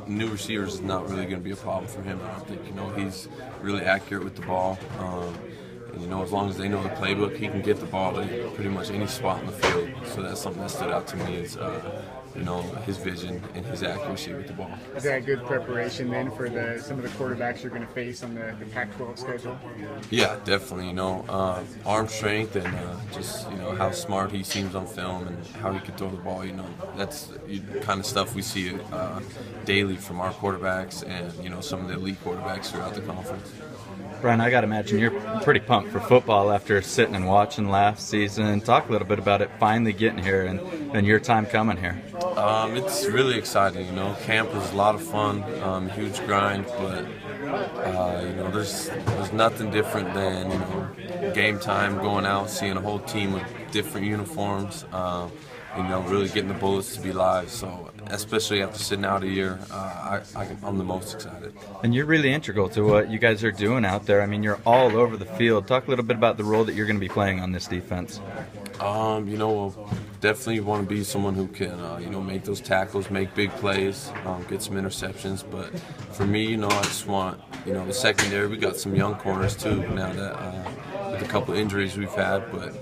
new receivers is not really going to be a problem for him. I don't think. He's really accurate with the ball. And, as long as they know the playbook, he can get the ball to pretty much any spot in the field. So that's something that stood out to me is, his vision and his accuracy with the ball. Is that a good preparation then for some of the quarterbacks you're going to face on the Pac-12 schedule? Yeah, definitely. Arm strength and just how smart he seems on film and how he can throw the ball. That's the kind of stuff we see daily from our quarterbacks and some of the elite quarterbacks throughout the conference. Brian, I got to imagine you're pretty pumped for football after sitting and watching last season. Talk a little bit about it finally getting here and your time coming here. It's really exciting. Camp was a lot of fun, huge grind, but there's nothing different than game time, going out, seeing a whole team with different uniforms. Really getting the bullets to be live. So especially after sitting out a year, I'm the most excited. And you're really integral to what you guys are doing out there. I mean, you're all over the field. Talk a little bit about the role that you're going to be playing on this defense. We'll definitely want to be someone who can, make those tackles, make big plays, get some interceptions. But for me, I just want, the secondary. We got some young corners too now that with a couple injuries we've had. But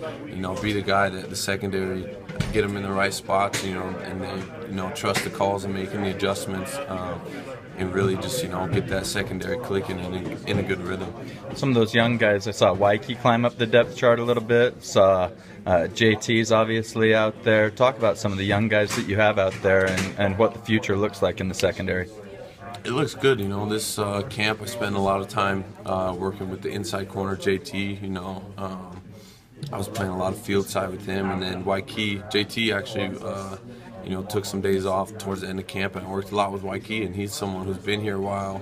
be the guy that the secondary get them in the right spots, and they, trust the calls and making the adjustments. And really just, get that secondary clicking and in a good rhythm. Some of those young guys, I saw Waikiki climb up the depth chart a little bit, saw JT's obviously out there. Talk about some of the young guys that you have out there and what the future looks like in the secondary. It looks good. This camp I spent a lot of time working with the inside corner, JT. I was playing a lot of field side with him, and then Waikiki, JT actually took some days off towards the end of camp, and I worked a lot with Waikiki, and he's someone who's been here a while.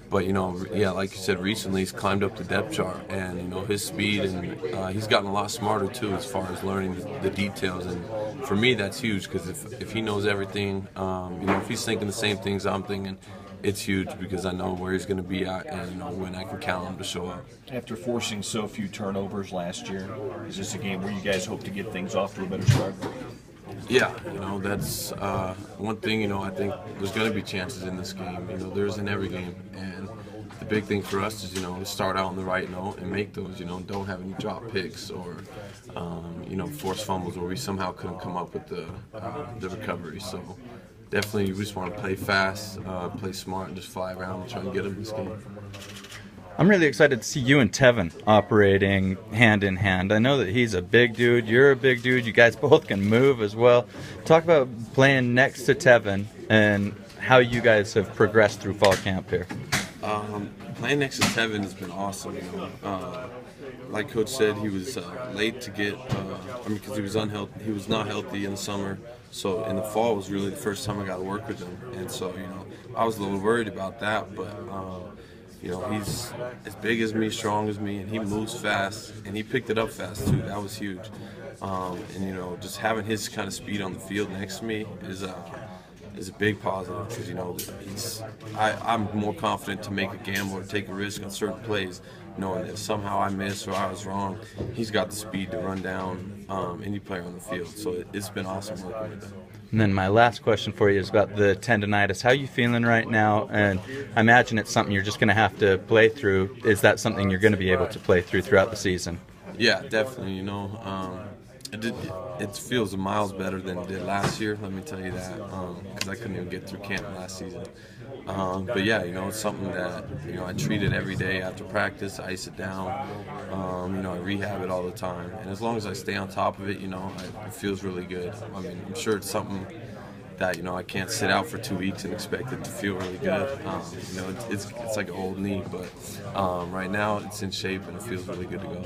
But like you said, recently he's climbed up the depth chart, and his speed, and he's gotten a lot smarter too as far as learning the details. And for me, that's huge because if he knows everything, if he's thinking the same things I'm thinking, it's huge because I know where he's going to be at and when I can count him to show up. After forcing so few turnovers last year, is this a game where you guys hope to get things off to a better start? Yeah, that's one thing, I think there's going to be chances in this game. There's in every game. And the big thing for us is, to start out on the right note and make those, don't have any drop picks or, forced fumbles where we somehow couldn't come up with the recovery. So definitely we just want to play fast, play smart, and just fly around and try and get them this game. I'm really excited to see you and Tevin operating hand in hand. I know that he's a big dude, you're a big dude, you guys both can move as well. Talk about playing next to Tevin and how you guys have progressed through fall camp here. Playing next to Tevin has been awesome. Like Coach said, he was late to get, because he was unhealthy. He was not healthy in the summer. So in the fall was really the first time I got to work with him. And so, I was a little worried about that, but he's as big as me, strong as me, and he moves fast, and he picked it up fast too. That was huge. And just having his kind of speed on the field next to me is a big positive because I'm more confident to make a gamble or take a risk on certain plays, knowing that somehow I miss or I was wrong. He's got the speed to run down any player on the field, so it's been awesome working with him. And then my last question for you is about the tendonitis. How are you feeling right now? And I imagine it's something you're just going to have to play through. Is that something you're going to be able to play through throughout the season? Yeah, definitely. It feels miles better than it did last year, let me tell you that, because I couldn't even get through camp last season. But yeah, it's something that, I treat it every day after practice, I ice it down, I rehab it all the time. And as long as I stay on top of it, it feels really good. I mean, I'm sure it's something that, I can't sit out for 2 weeks and expect it to feel really good. It's like an old knee, but right now it's in shape and it feels really good to go.